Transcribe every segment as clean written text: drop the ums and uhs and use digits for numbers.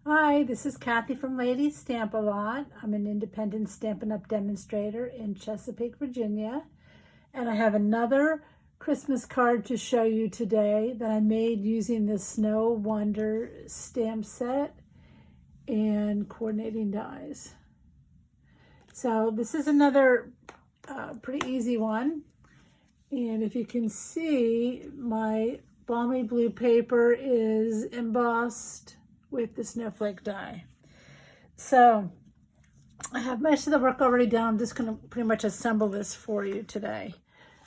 Hi, this is Kathy from Ladies Stamp A Lot. I'm an independent Stampin' Up! Demonstrator in Chesapeake, Virginia. And I have another Christmas card to show you today that I made using the Snow Wonder stamp set and coordinating dies. So this is another pretty easy one. And if you can see, my balmy blue paper is embossed with the snowflake die. So I have most of the work already done. I'm just going to pretty much assemble this for you today.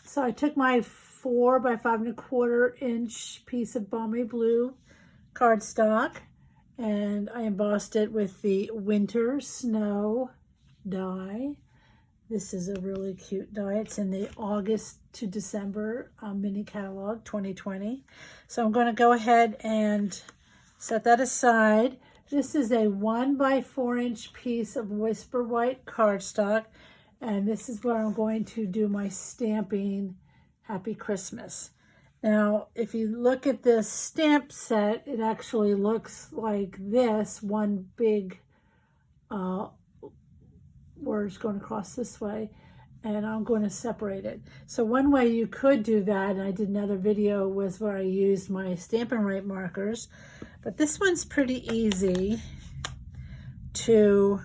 So I took my 4 by 5¼ inch piece of balmy blue cardstock and I embossed it with the winter snow die. This is a really cute die. It's in the August to December mini catalog 2020. So I'm going to go ahead and set that aside. This is a 1 by 4 inch piece of Whisper White cardstock, and this is where I'm going to do my stamping Happy Christmas. Now, if you look at this stamp set, it actually looks like this, one big words going across this way, and I'm going to separate it. So one way you could do that, and I did another video, was where I used my Stampin' Up! Markers. But this one's pretty easy to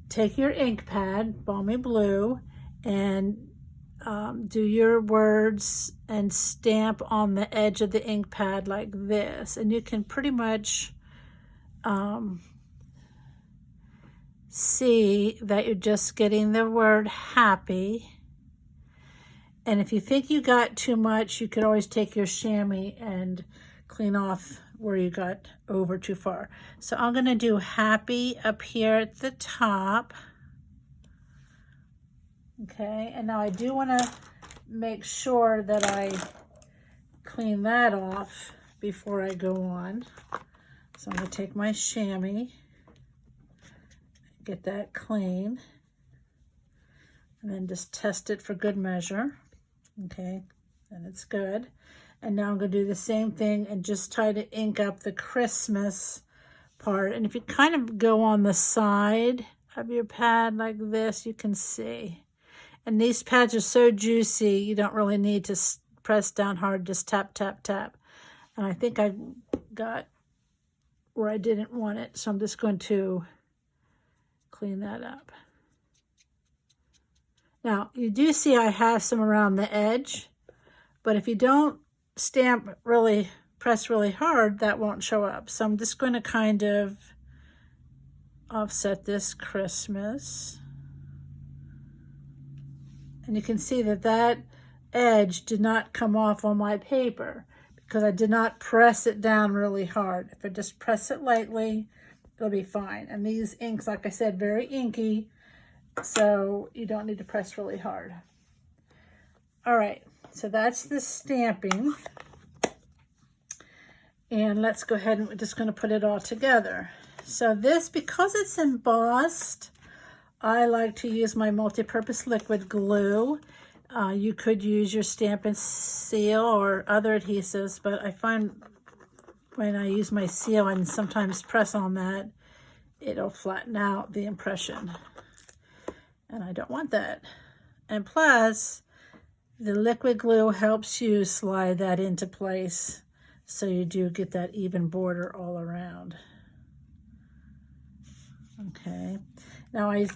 take your ink pad, balmy blue, and do your words and stamp on the edge of the ink pad like this. And you can pretty much see that you're just getting the word happy. And if you think you got too much, you could always take your chamois and clean off where you got over too far. So I'm going to do happy up here at the top. Okay, and now I do want to make sure that I clean that off before I go on. So I'm going to take my chamois, get that clean, and then just test it for good measure. Okay, and it's good. And now I'm going to do the same thing and just try to ink up the Christmas part. And if you kind of go on the side of your pad like this, you can see. And these pads are so juicy, you don't really need to press down hard, just tap, tap, tap. And I think I got where I didn't want it, so I'm just going to clean that up. Now, you do see I have some around the edge, but if you don't press really hard, that won't show up. So I'm just going to kind of offset this Christmas. And you can see that that edge did not come off on my paper because I did not press it down really hard. If I just press it lightly, it'll be fine. And these inks, like I said, very inky, so you don't need to press really hard. All right, so that's the stamping. And let's go ahead and we're just going to put it all together. So this, because it's embossed, I like to use my multi-purpose liquid glue. You could use your Stampin' Seal or other adhesives, but I find when I use my seal and sometimes press on that, it'll flatten out the impression. And I don't want that. And plus, the liquid glue helps you slide that into place so you do get that even border all around. Okay, now I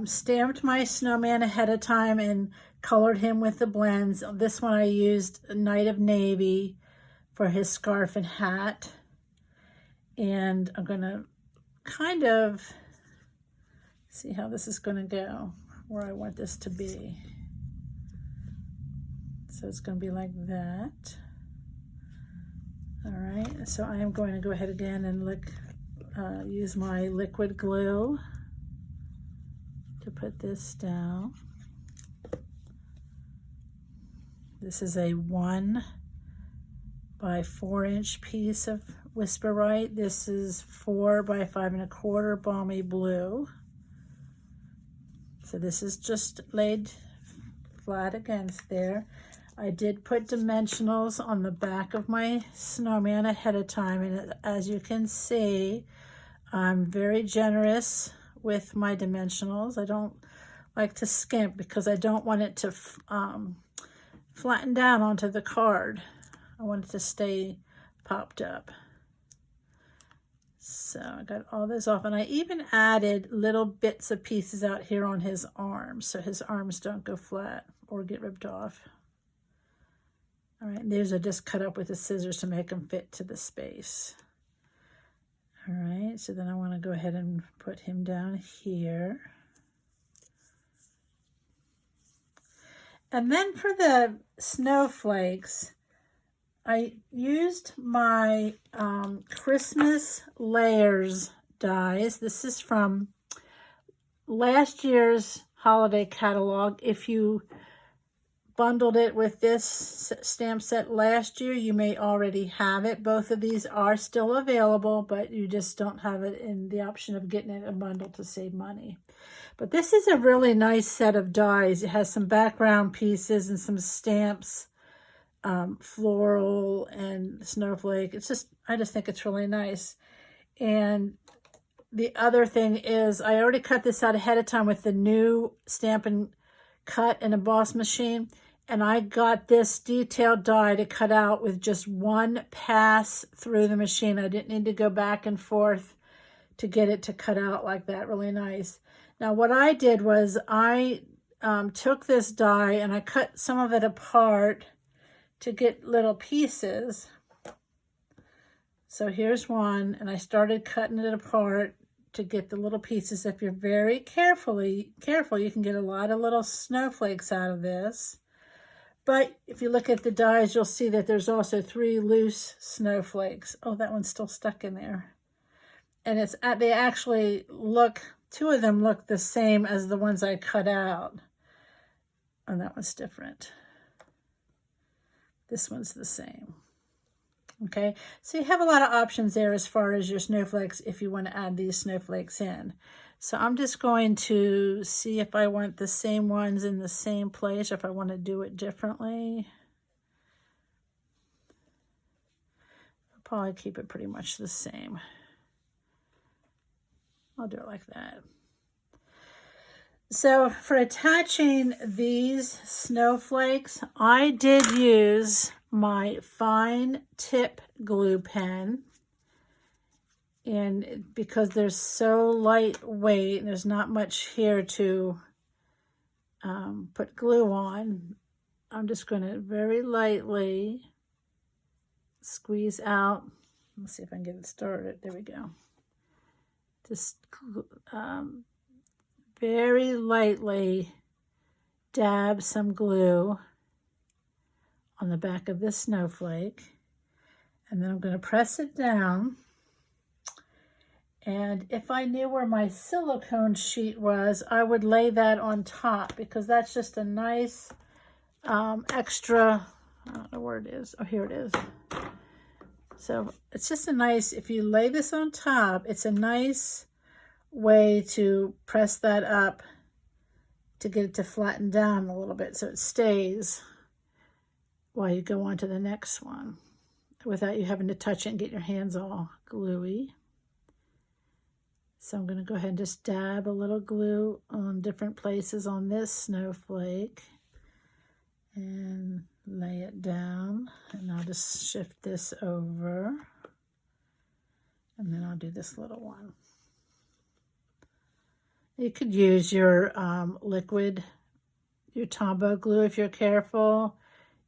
stamped my snowman ahead of time and colored him with the blends. This one I used Night of Navy for his scarf and hat. And I'm gonna kind of see how this is gonna go, where I want this to be. So it's gonna be like that. All right, so I am going to go ahead again and use my liquid glue to put this down. This is a 1 by 4 inch piece of Whisper White. This is 4 by 5¼ balmy blue. So this is just laid flat against there. I did put dimensionals on the back of my snowman ahead of time, and as you can see, I'm very generous with my dimensionals. I don't like to skimp because I don't want it to flatten down onto the card. I want it to stay popped up. So I got all this off, and I even added little bits of pieces out here on his arms so his arms don't go flat or get ripped off. All right, these are just cut up with the scissors to make them fit to the space. All right, so then I want to go ahead and put him down here. And then for the snowflakes, I used my Christmas layers dies. This is from last year's holiday catalog. If you bundled it with this stamp set last year, you may already have it. Both of these are still available, but you just don't have it in the option of getting it a bundle to save money. But this is a really nice set of dies. It has some background pieces and some stamps, floral and snowflake. I just think it's really nice. And the other thing is I already cut this out ahead of time with the new Stampin' Cut and Emboss machine. And I got this detailed die to cut out with just one pass through the machine. I didn't need to go back and forth to get it to cut out like that. Really nice. Now what I did was I took this die and I cut some of it apart to get little pieces. So here's one, and I started cutting it apart to get the little pieces. If you're very careful, you can get a lot of little snowflakes out of this. But if you look at the dies, you'll see that there's also 3 loose snowflakes. Oh, that one's still stuck in there. And they actually look, 2 of them look the same as the ones I cut out. And that one's different. This one's the same. Okay, so you have a lot of options there as far as your snowflakes if you want to add these snowflakes in. So I'm just going to see if I want the same ones in the same place, or if I want to do it differently. I'll probably keep it pretty much the same. I'll do it like that. So for attaching these snowflakes, I did use my fine tip glue pen. And because they're so lightweight, there's not much here to put glue on, I'm just going to very lightly squeeze out. Let's see if I can get it started. There we go. Just very lightly dab some glue on the back of this snowflake. And then I'm going to press it down. And if I knew where my silicone sheet was, I would lay that on top, because that's just a nice extra, I don't know where it is. Oh, here it is. So it's just a nice, if you lay this on top, it's a nice way to press that up to get it to flatten down a little bit so it stays while you go on to the next one without you having to touch it and get your hands all gluey. So I'm going to go ahead and just dab a little glue on different places on this snowflake and lay it down. And I'll just shift this over. And then I'll do this little one. You could use your liquid, your Tombow glue if you're careful.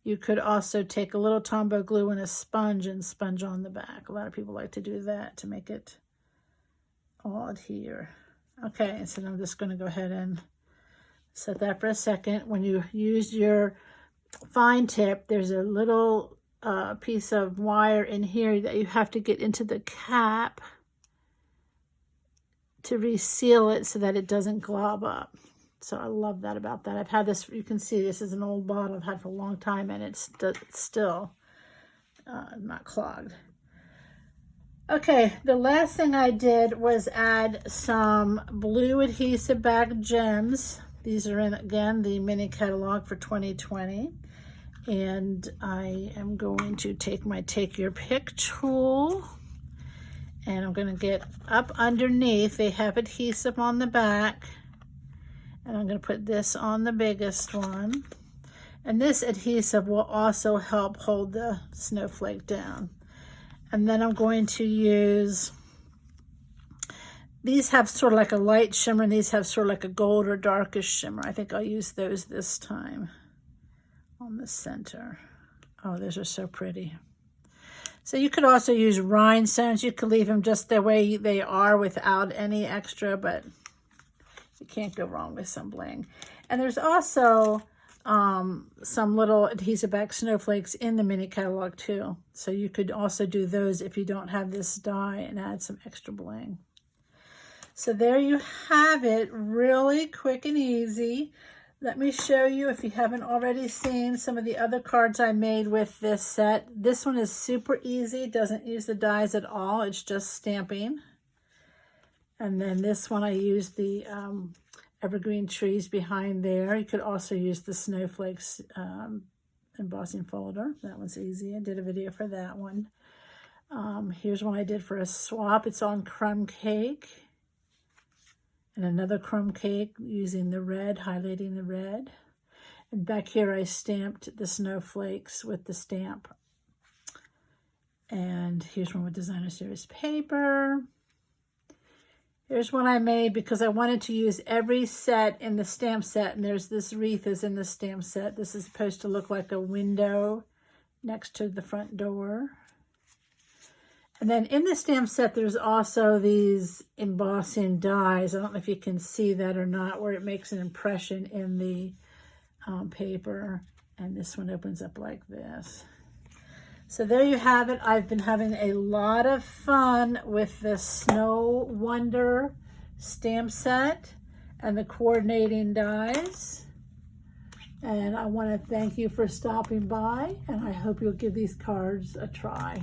You could also take a little Tombow glue and a sponge and sponge on the back. A lot of people like to do that to make it all adhere. Okay, so I'm just going to go ahead and set that for a second. When you use your fine tip, there's a little piece of wire in here that you have to get into the cap to reseal it so that it doesn't glob up. So I love that about that. I've had this, you can see this is an old bottle I've had for a long time, and it's still not clogged. Okay, the last thing I did was add some blue adhesive bag gems. These are in, again, the mini catalog for 2020. And I am going to take my Take Your Pick tool, And I'm going to get up underneath. They have adhesive on the back. And I'm going to put this on the biggest one. And this adhesive will also help hold the snowflake down. And then I'm going to use, these have sort of like a light shimmer, and these have sort of like a gold or darkish shimmer. I think I'll use those this time on the center. Oh, those are so pretty. So you could also use rhinestones. You could leave them just the way they are without any extra, but you can't go wrong with some bling. And there's also some little adhesive back snowflakes in the mini catalog too. So you could also do those if you don't have this die and add some extra bling. So there you have it, really quick and easy. Let me show you, if you haven't already seen, some of the other cards I made with this set. This one is super easy, doesn't use the dies at all, it's just stamping. And then this one I used the evergreen trees behind there. You could also use the snowflakes embossing folder. That one's easy. I did a video for that one. Here's one I did for a swap. It's on crumb cake. And another crumb cake using the red, highlighting the red. And back here I stamped the snowflakes with the stamp. And here's one with Designer Series paper. Here's one I made because I wanted to use every set in the stamp set, and there's this wreath is in the stamp set. This is supposed to look like a window next to the front door. And then in the stamp set, there's also these embossing dies. I don't know if you can see that or not, where it makes an impression in the paper. And this one opens up like this. So there you have it. I've been having a lot of fun with the Snow Wonder stamp set and the coordinating dies. And I want to thank you for stopping by, and I hope you'll give these cards a try.